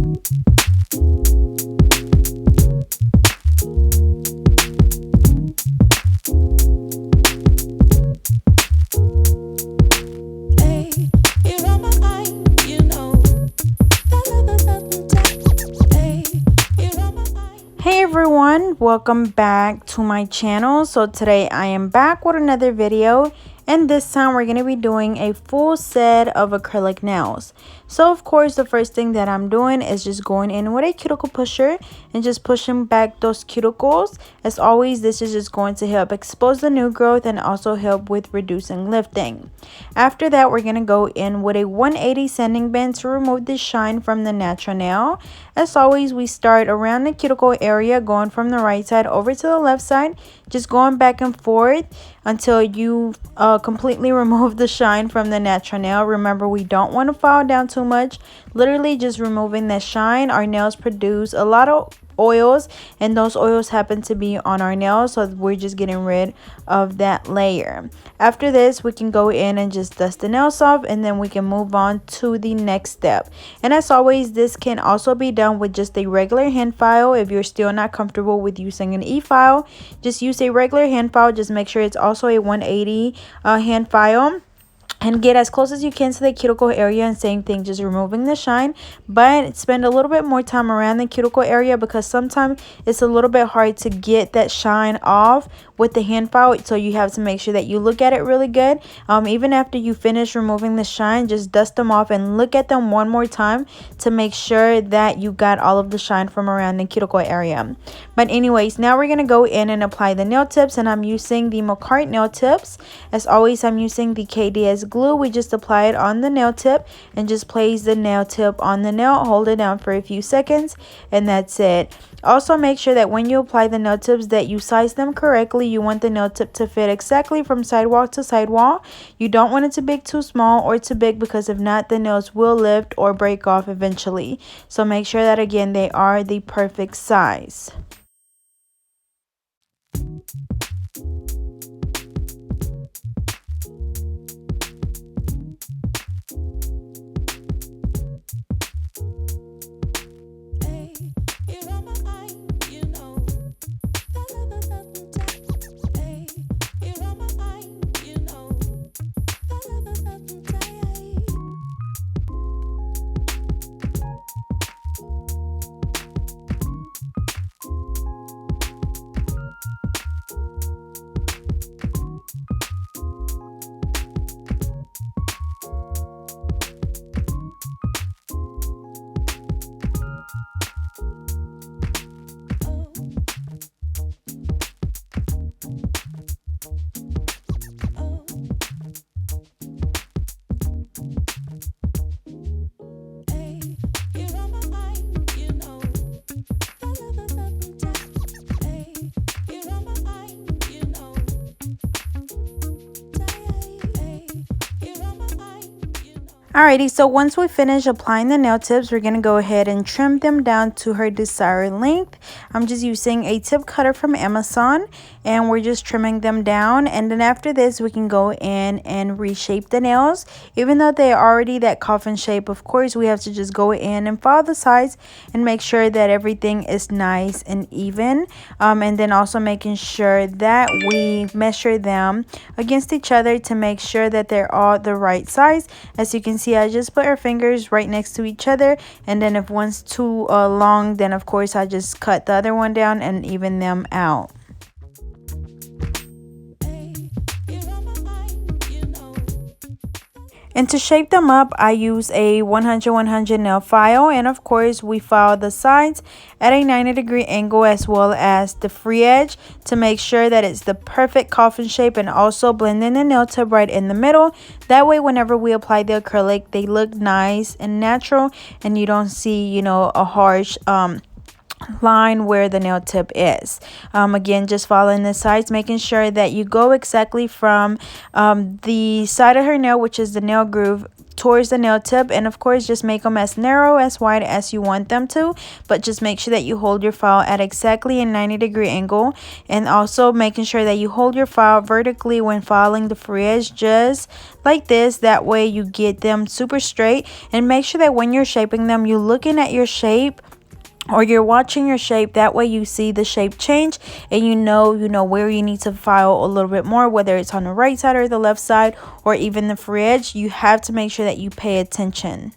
Hey everyone, welcome back to my channel. So today I am back with another video, and this time we're going to be doing a full set of acrylic nails. So of course the first thing that I'm doing is just going in with a cuticle pusher and just pushing back those cuticles. As always, this is just going to help expose the new growth and also help with reducing lifting. After that, we're going to go in with a 180 sanding band to remove the shine from the natural nail. As always, we start around the cuticle area, going from the right side over to the left side, just going back and forth until you completely remove the shine from the natural nail. Remember, we don't want to file down too much. Literally just removing that shine. Our nails produce a lot of oils, and those oils happen to be on our nails, so we're just getting rid of that layer. After this, we can go in and just dust the nails off, and then we can move on to the next step. And as always, this can also be done with just a regular hand file. If you're still not comfortable with using an e-file, just use a regular hand file. Just make sure it's also a 180 hand file, and get as close as you can to the cuticle area, and same thing, just removing the shine, but spend a little bit more time around the cuticle area because sometimes it's a little bit hard to get that shine off with the hand file. So you have to make sure that you look at it really good. Even after you finish removing the shine, just dust them off and look at them one more time to make sure that you got all of the shine from around the cuticle area. But anyways, now we're gonna go in and apply the nail tips, and I'm using the McCart nail tips. As always, I'm using the KDS glue. We just apply it on the nail tip and just place the nail tip on the nail, hold it down for a few seconds, and that's it. Also, make sure that when you apply the nail tips that you size them correctly. You want the nail tip to fit exactly from sidewall to sidewall. You don't want it to be too small or too big, because if not, the nails will lift or break off eventually. So make sure that again they are the perfect size. Alrighty, so once we finish applying the nail tips, we're going to go ahead and trim them down to her desired length. I'm just using a tip cutter from Amazon, and we're just trimming them down. And then after this, we can go in and reshape the nails. Even though they're already that coffin shape, of course, we have to just go in and follow the sides and make sure that everything is nice and even. And then also making sure that we measure them against each other to make sure that they're all the right size. As you can see, I just put our fingers right next to each other, and then if one's too long, then of course I just cut the other one down and even them out. And to shape them up, I use a 100-100 nail file, and of course we file the sides at a 90-degree angle as well as the free edge to make sure that it's the perfect coffin shape, and also blend in the nail tip right in the middle. That way whenever we apply the acrylic, they look nice and natural, and you don't see, you know, a harsh line where the nail tip is. Again, just following the sides, making sure that you go exactly from the side of her nail, which is the nail groove, towards the nail tip, and of course just make them as narrow, as wide as you want them to, but just make sure that you hold your file at exactly a 90-degree angle, and also making sure that you hold your file vertically when filing the free edge, just like this. That way you get them super straight, and make sure that when you're shaping them, you're looking at your shape, or you're watching your shape. That way you see the shape change, and you know where you need to file a little bit more, whether it's on the right side or the left side, or even the free edge. You have to make sure that you pay attention.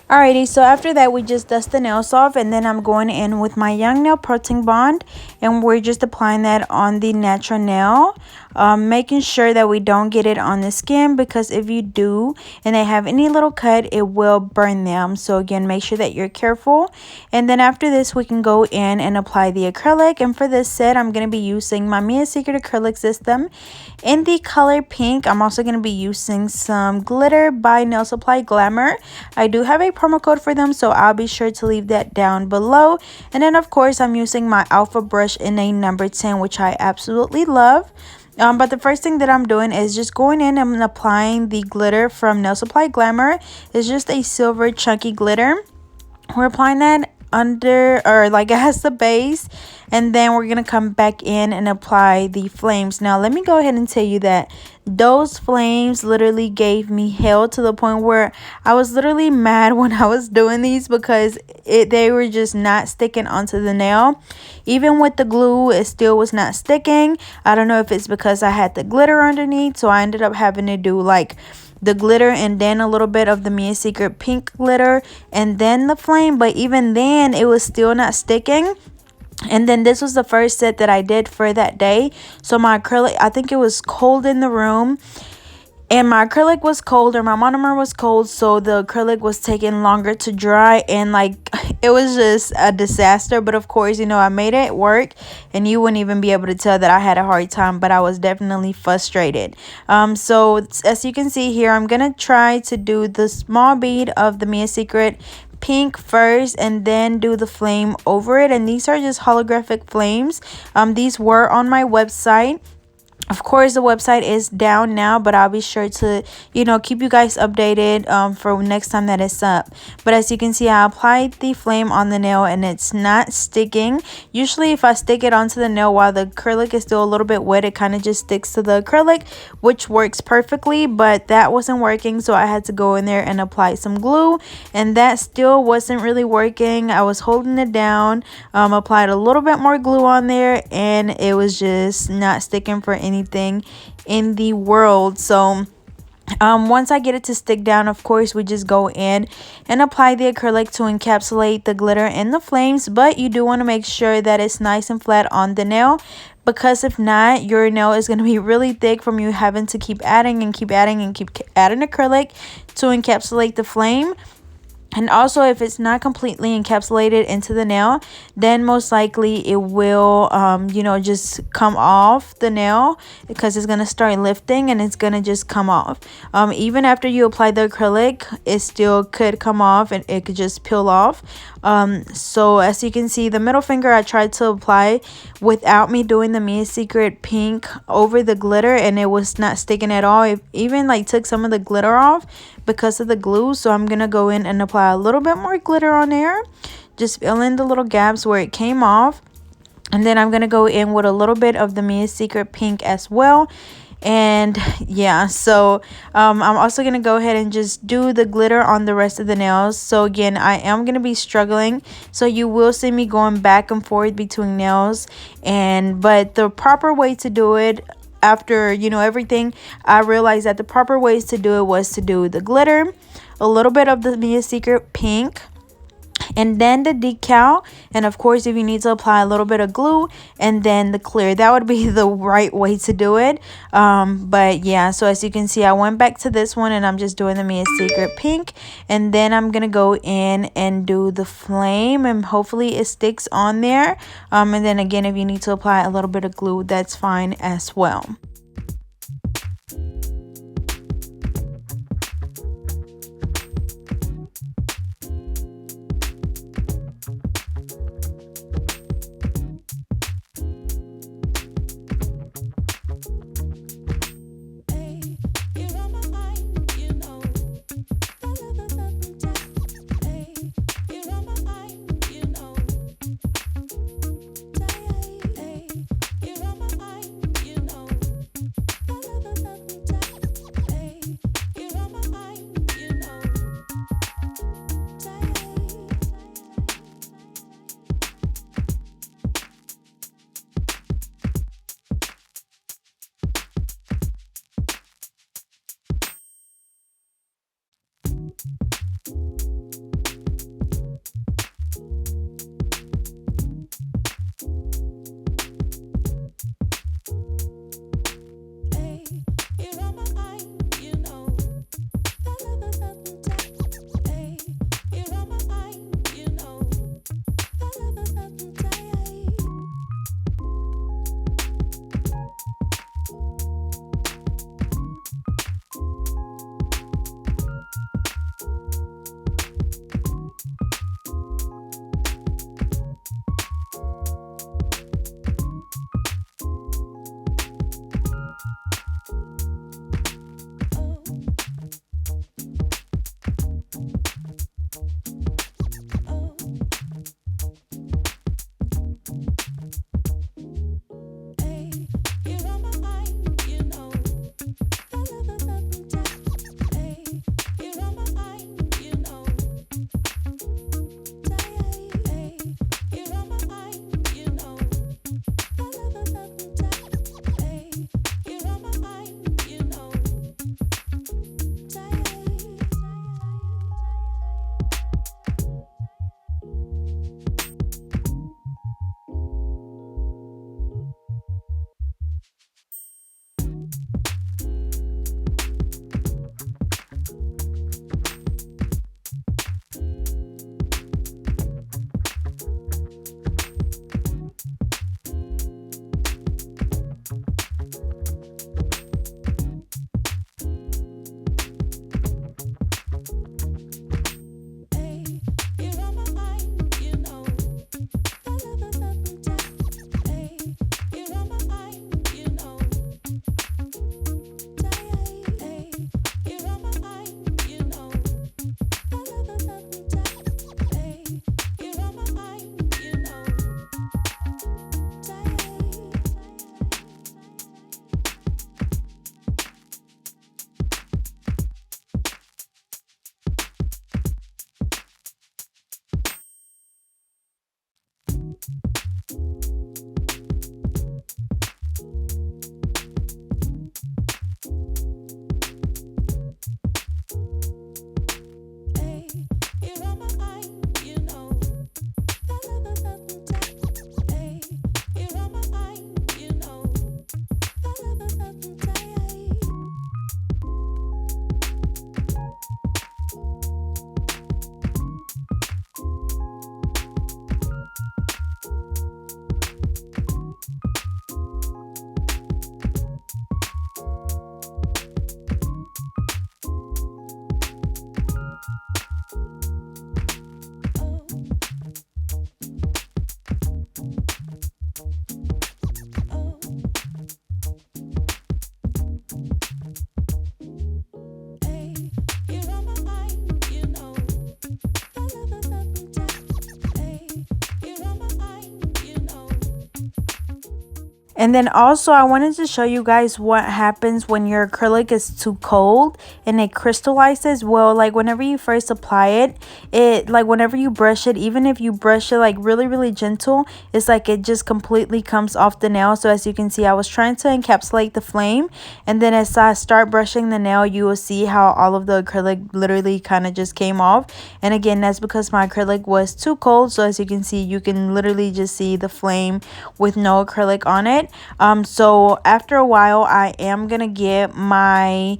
Alrighty, so after that we just dust the nails off, and then I'm going in with my Young Nail Protein Bond, and we're just applying that on the natural nail, making sure that we don't get it on the skin, because if you do and they have any little cut, it will burn them. So again, make sure that you're careful. And then after this we can go in and apply the acrylic, and for this set I'm going to be using my Mia Secret acrylic system in the color pink. I'm also going to be using some glitter by Nail Supply Glamour. I do have a promo code for them, so I'll be sure to leave that down below. And then of course I'm using my alpha brush in a number 10, which I absolutely love. But the first thing that I'm doing is just going in and applying the glitter from Nail Supply Glamour. It's just a silver chunky glitter. We're applying that under, or like as the base, and then we're gonna come back in and apply the flames. Now let me go ahead and tell you that those flames literally gave me hell, to the point where I was literally mad when I was doing these, because they were just not sticking onto the nail. Even with the glue, it still was not sticking. I don't know if it's because I had the glitter underneath, so I ended up having to do like the glitter and then a little bit of the Mia Secret pink glitter and then the flame, but even then it was still not sticking. And then this was the first set that I did for that day. So my acrylic, I think it was cold in the room, and my acrylic was cold, or my monomer was cold, so the acrylic was taking longer to dry, and like it was just a disaster. But of course, you know, I made it work, and you wouldn't even be able to tell that I had a hard time, but I was definitely frustrated. So as you can see here, I'm gonna try to do the small bead of the Mia Secret pink first, and then do the flame over it. And these are just holographic flames. These were on my website. Of course, the website is down now, but I'll be sure to, you know, keep you guys updated for next time that it's up. But as you can see, I applied the flame on the nail and it's not sticking. Usually if I stick it onto the nail while the acrylic is still a little bit wet, it kind of just sticks to the acrylic, which works perfectly, but that wasn't working. So I had to go in there and apply some glue, and that still wasn't really working. I was holding it down, applied a little bit more glue on there, and it was just not sticking for anything in the world. So once I get it to stick down, of course, we just go in and apply the acrylic to encapsulate the glitter and the flames. But you do want to make sure that it's nice and flat on the nail, because if not, your nail is going to be really thick from you having to keep adding and keep adding and keep adding acrylic to encapsulate the flame. And also, if it's not completely encapsulated into the nail, then most likely it will, you know, just come off the nail, because it's going to start lifting and it's going to just come off. Even after you apply the acrylic, it still could come off and it could just peel off. So as you can see, the middle finger I tried to apply without me doing the Mia Secret pink over the glitter, and it was not sticking at all. It even like took some of the glitter off because of the glue. So I'm gonna go in and apply a little bit more glitter on there, just fill in the little gaps where it came off, and then I'm gonna go in with a little bit of the Mia Secret pink as well. And yeah, so I'm also gonna go ahead and just do the glitter on the rest of the nails. So again, I am gonna be struggling, so you will see me going back and forth between nails, but the proper way to do it, after, you know, everything, I realized that the proper ways to do it was to do the glitter, a little bit of the Mia Secret pink, and then the decal, and of course if you need to apply a little bit of glue, and then the clear. That would be the right way to do it. But yeah, so as you can see, I went back to this one and I'm just doing the Mia Secret pink, and then I'm gonna go in and do the flame, and hopefully it sticks on there. And then again, if you need to apply a little bit of glue, that's fine as well. And then also I wanted to show you guys what happens when your acrylic is too cold and it crystallizes. Well, like whenever you first apply it, like whenever you brush it, even if you brush it like really gentle, it's like it just completely comes off the nail. So as you can see, I was trying to encapsulate the flame, and then as I start brushing the nail, you will see how all of the acrylic literally kind of just came off. And again, that's because my acrylic was too cold. So as you can see, you can literally just see the flame with no acrylic on it. So after a while, I am gonna get my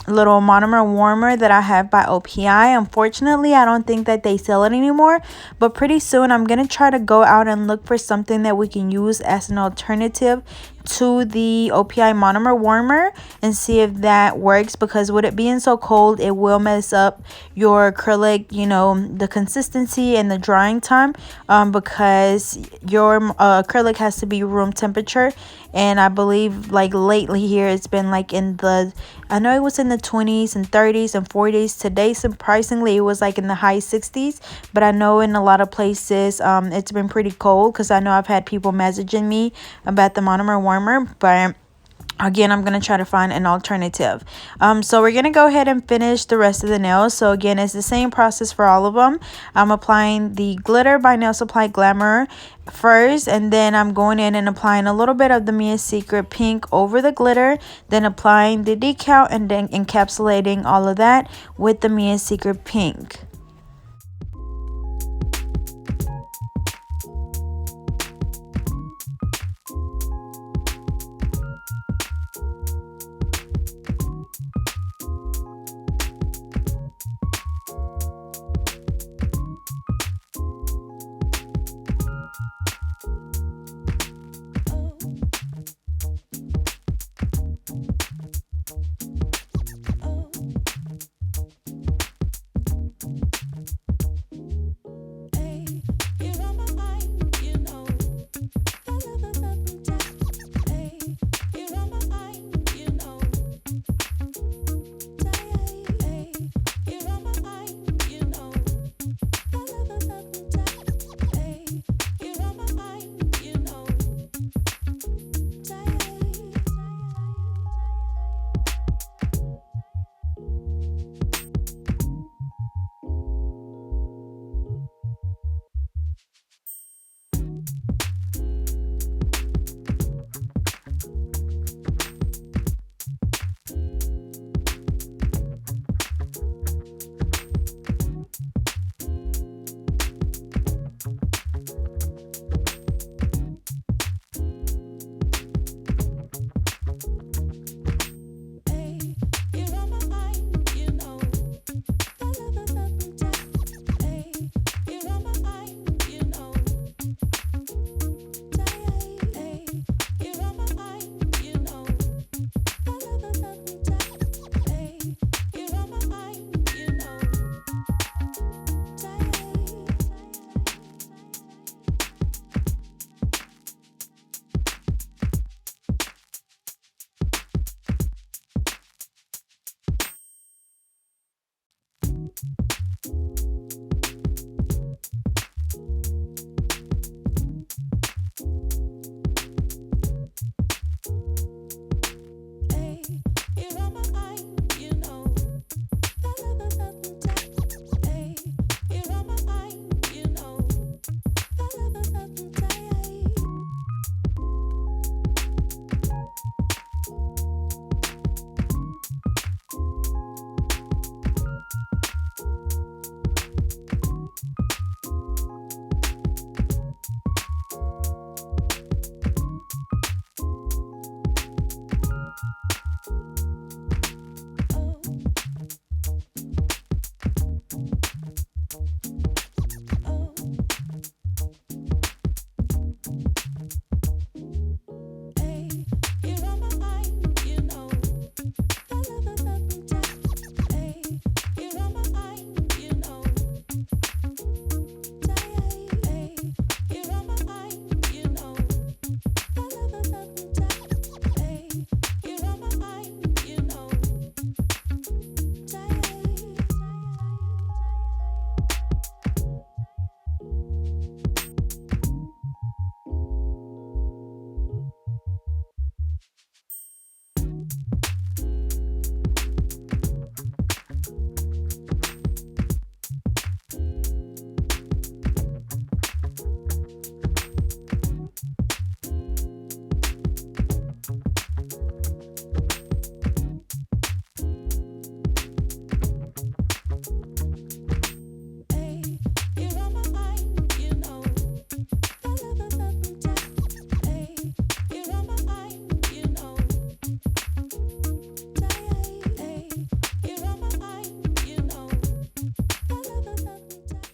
little monomer warmer that I have by OPI. Unfortunately, I don't think that they sell it anymore, but pretty soon I'm gonna try to go out and look for something that we can use as an alternative to the OPI monomer warmer and see if that works, because with it being so cold, it will mess up your acrylic, you know, the consistency and the drying time, because your acrylic has to be room temperature. And I believe like lately here it's been like in the, I know it was in the 20s and 30s and 40s. Today surprisingly it was like in the high 60s, but I know in a lot of places it's been pretty cold, because I know I've had people messaging me about the monomer warmer. But again, I'm going to try to find an alternative. So we're going to go ahead and finish the rest of the nails. So again, it's the same process for all of them. I'm applying the glitter by Nail Supply Glamour first, and then I'm going in and applying a little bit of the Mia Secret pink over the glitter, then applying the decal, and then encapsulating all of that with the Mia Secret pink.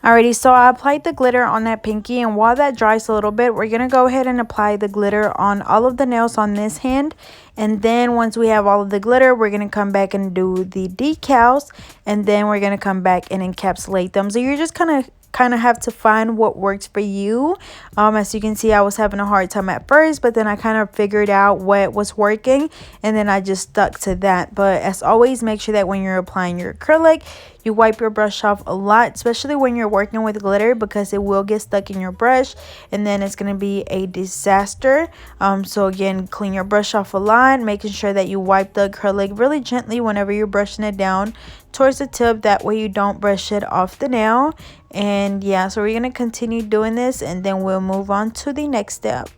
Alrighty, so I applied the glitter on that pinky, and while that dries a little bit, we're going to go ahead and apply the glitter on all of the nails on this hand. And then once we have all of the glitter, we're going to come back and do the decals, and then we're going to come back and encapsulate them. So you're just kind of have to find what works for you. As you can see, I was having a hard time at first, but then I kind of figured out what was working, and then I just stuck to that. But as always, make sure that when you're applying your acrylic, you wipe your brush off a lot, especially when you're working with glitter, because it will get stuck in your brush and then it's going to be a disaster. So again, clean your brush off a lot, making sure that you wipe the acrylic really gently whenever you're brushing it down towards the tip. That way you don't brush it off the nail. And yeah, so we're going to continue doing this, and then we'll move on to the next step.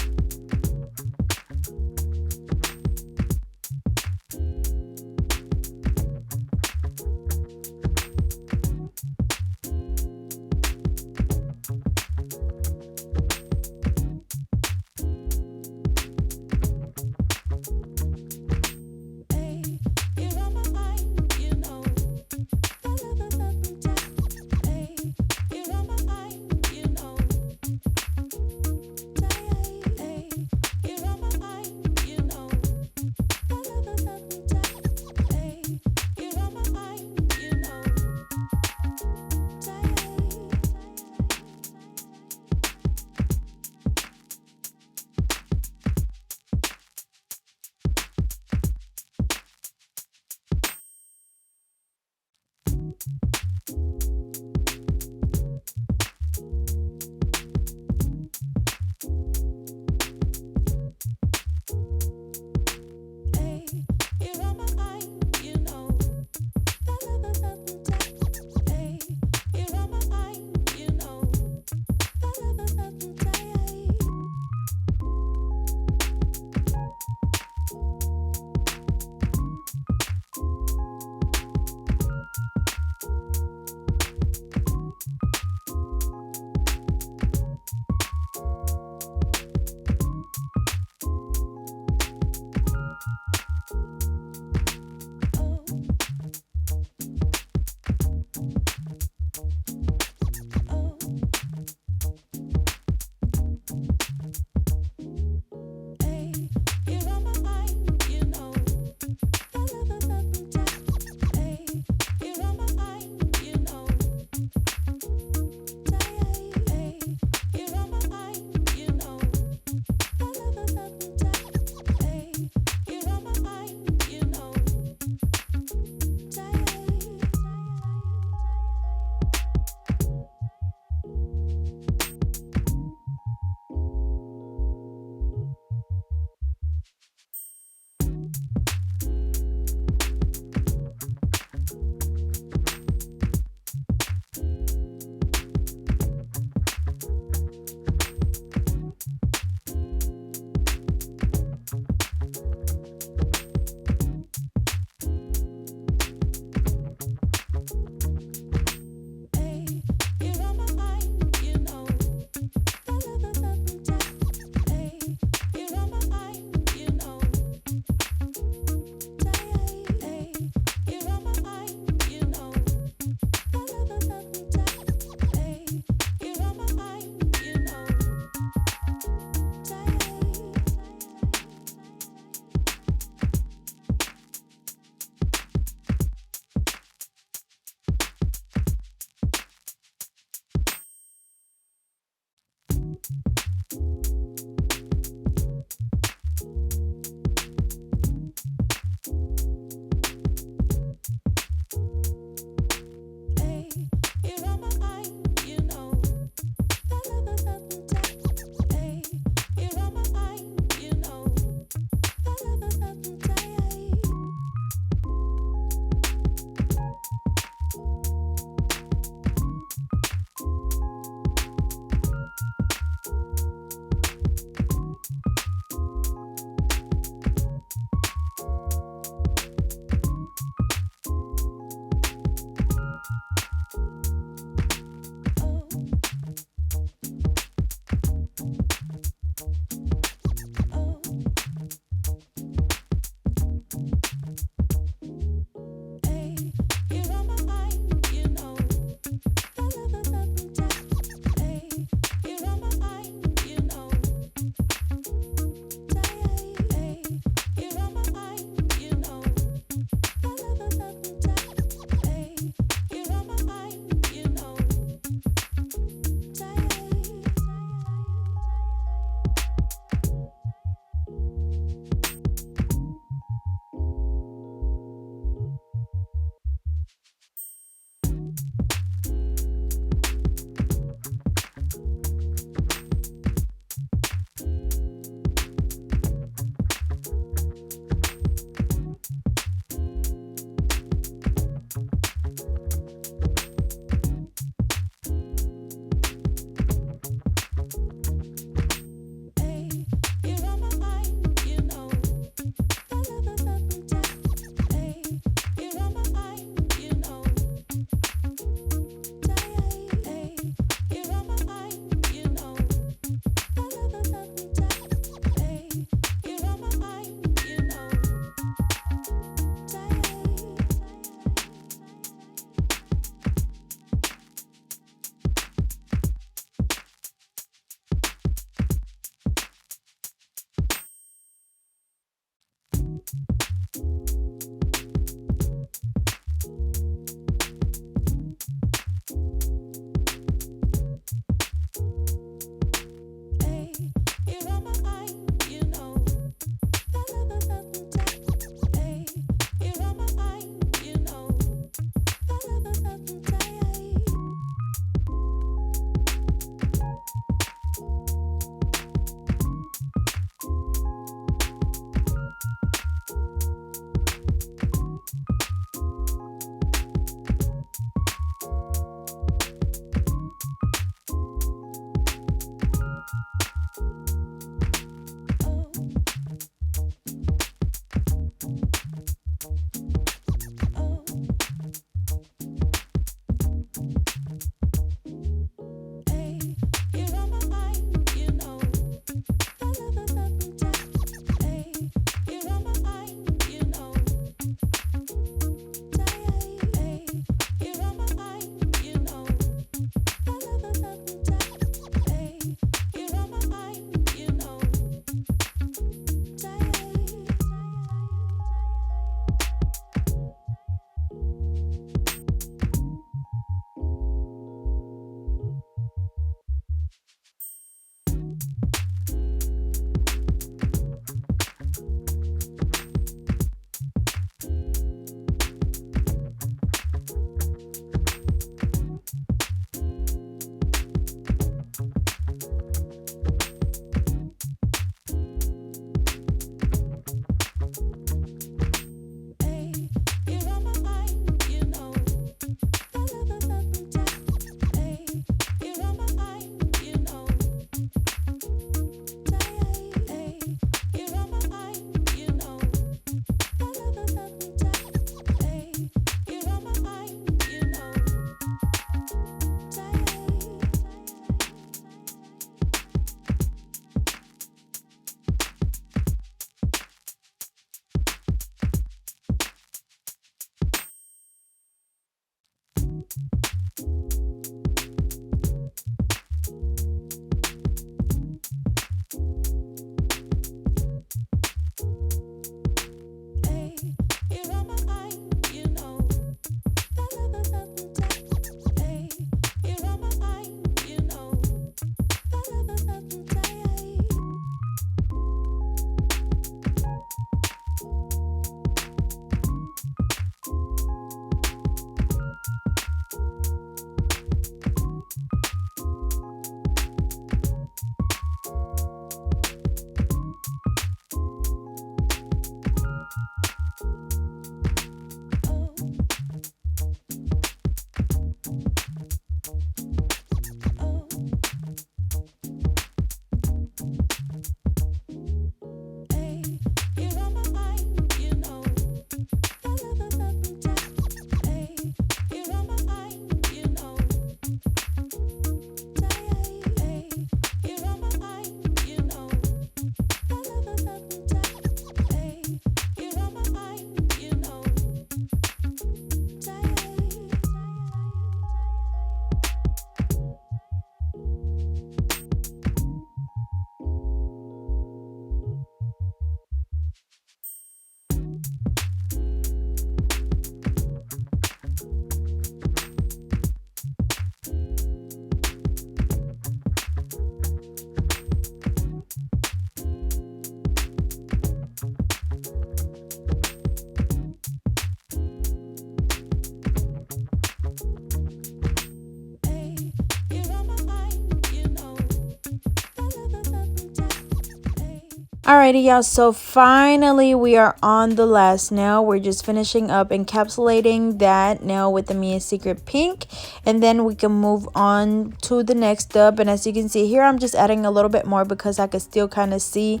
Alrighty, y'all, so finally we are on the last nail. We're just finishing up encapsulating that nail with the Mia Secret Pink, and then we can move on to the next step. And as you can see here, I'm just adding a little bit more because I could still kind of see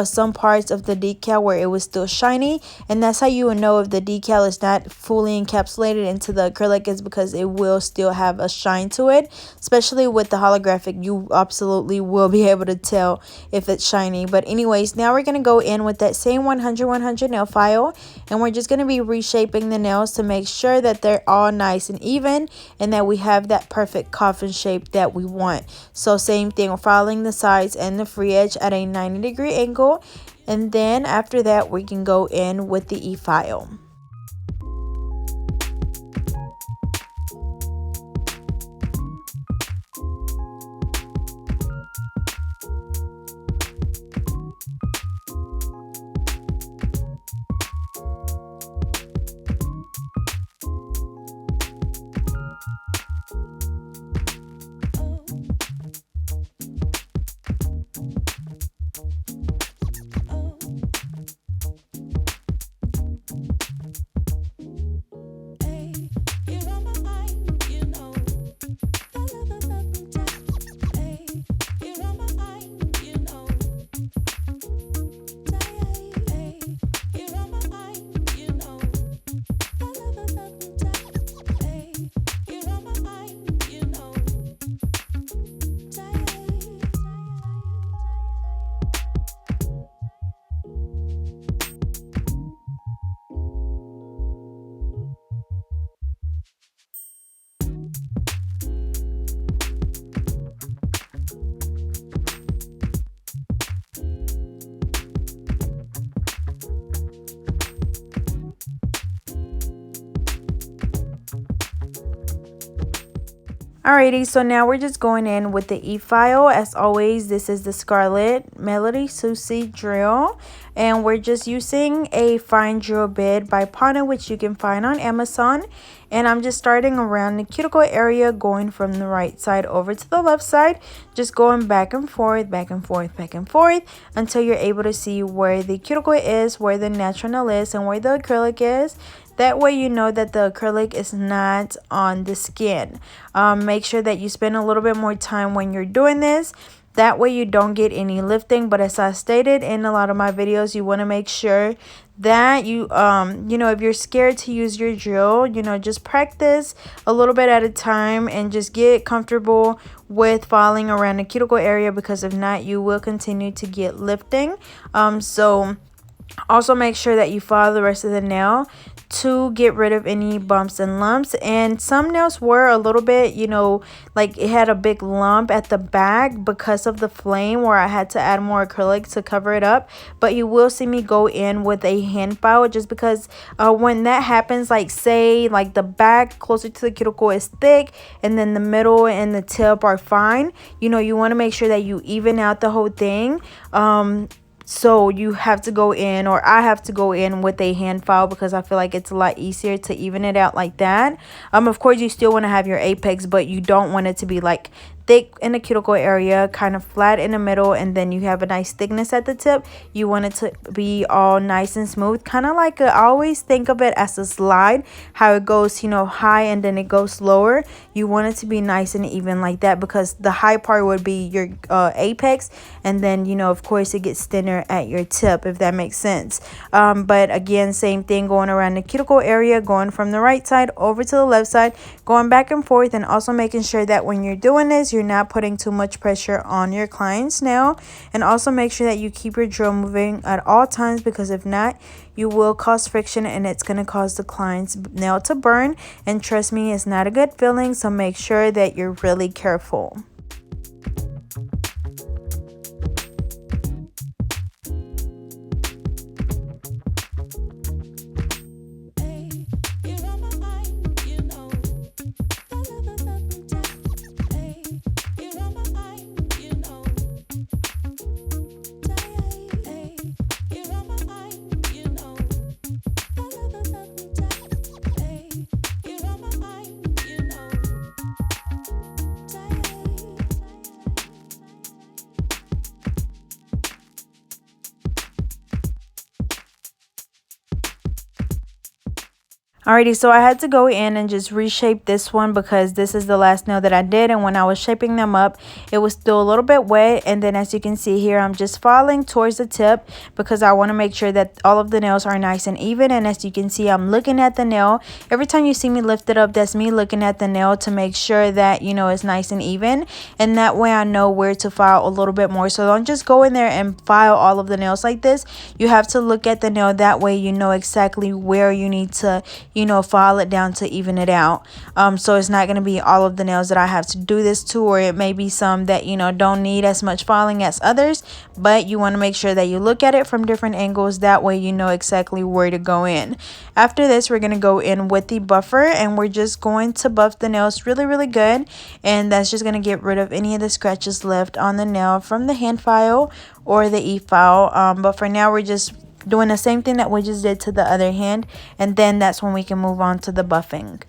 some parts of the decal where it was still shiny, and that's how you would know if the decal is not fully encapsulated into the acrylic, is because it will still have a shine to it. Especially with the holographic, you absolutely will be able to tell if it's shiny. But anyways, now we're going to go in with that same 100 nail file, and we're just going to be reshaping the nails to make sure that they're all nice and even, and that we have that perfect coffin shape that we want. So same thing, we're filing the sides and the free edge at a 90-degree angle, and then after that we can go in with the e-file. Alrighty, so now we're just going in with the e-file. As always, this is the Scarlet Melody Susie drill, and we're just using a fine drill bit by Pana, which you can find on Amazon. And I'm just starting around the cuticle area, going from the right side over to the left side, just going back and forth, back and forth, back and forth, until you're able to see where the cuticle is, where the natural nail is, and where the acrylic is. That way you know that the acrylic is not on the skin. Make sure that you spend a little bit more time when you're doing this. That way you don't get any lifting. But as I stated in a lot of my videos, you want to make sure that you know, if you're scared to use your drill, you know, just practice a little bit at a time and just get comfortable with following around the cuticle area, because if not, you will continue to get lifting. So also make sure that you follow the rest of the nail to get rid of any bumps and lumps. And some nails were a little bit, you know, like it had a big lump at the back because of the flame, where I had to add more acrylic to cover it up. But you will see me go in with a hand file, just because when that happens, like say like the back closer to the cuticle is thick and then the middle and the tip are fine, you know, you want to make sure that you even out the whole thing. So you have to go in, or I have to go in with a hand file, because I feel like it's a lot easier to even it out like that. Of course, you still want to have your apex, but you don't want it to be like thick in the cuticle area, kind of flat in the middle, and then you have a nice thickness at the tip. You want it to be all nice and smooth, kind of like I always think of it as a slide, how it goes, you know, high and then it goes lower. You want it to be nice and even like that, because the high part would be your apex, and then, you know, of course it gets thinner at your tip, if that makes sense. But again, same thing, going around the cuticle area, going from the right side over to the left side, going back and forth, and also making sure that when you're doing this, you're not putting too much pressure on your client's nail. And also make sure that you keep your drill moving at all times, because if not, you will cause friction and it's going to cause the client's nail to burn. And trust me, it's not a good feeling, so make sure that you're really careful. Alrighty, so I had to go in and just reshape this one because this is the last nail that I did, and when I was shaping them up, it was still a little bit wet. And then as you can see here, I'm just filing towards the tip because I want to make sure that all of the nails are nice and even. And as you can see, I'm looking at the nail. Every time you see me lift it up, that's me looking at the nail to make sure that, you know, it's nice and even, and that way I know where to file a little bit more. So don't just go in there and file all of the nails like this. You have to look at the nail, that way you know exactly where you need to, you know, file it down to even it out. So it's not going to be all of the nails that I have to do this to, or it may be some that, you know, don't need as much filing as others, but you want to make sure that you look at it from different angles, that way you know exactly where to go in. After this, we're going to go in with the buffer, and we're just going to buff the nails really good, and that's just going to get rid of any of the scratches left on the nail from the hand file or the e-file. But for now, we're just doing the same thing that we just did to the other hand, and then that's when we can move on to the buffing.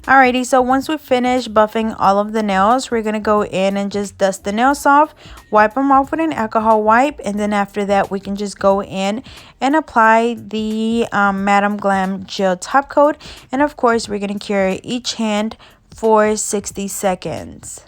Alrighty, so once we finish buffing all of the nails, we're going to go in and just dust the nails off, wipe them off with an alcohol wipe, and then after that we can just go in and apply the Madam Glam Gel Top Coat. And of course, we're going to cure each hand for 60 seconds.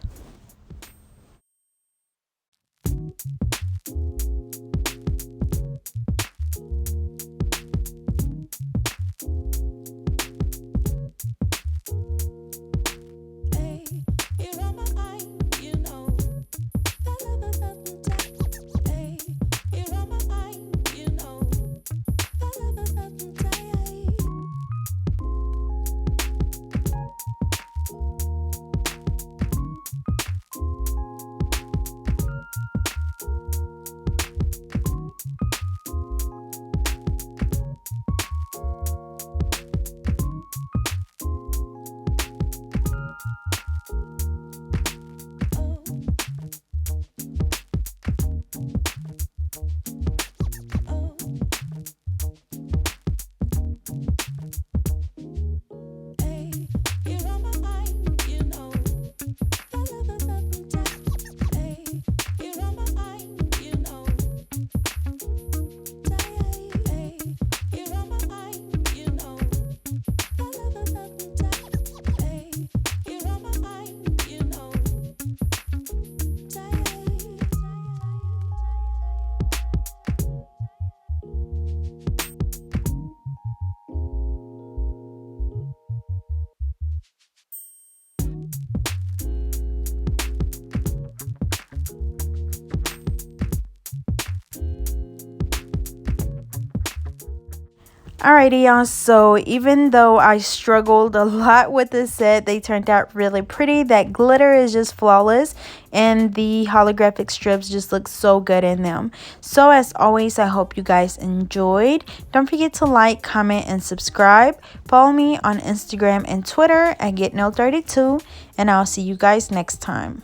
Alrighty, y'all, so even though I struggled a lot with this set, they turned out really pretty. That glitter is just flawless, and the holographic strips just look so good in them. So as always, I hope you guys enjoyed. Don't forget to like, comment, and subscribe. Follow me on Instagram and Twitter at GetNail32, and I'll see you guys next time.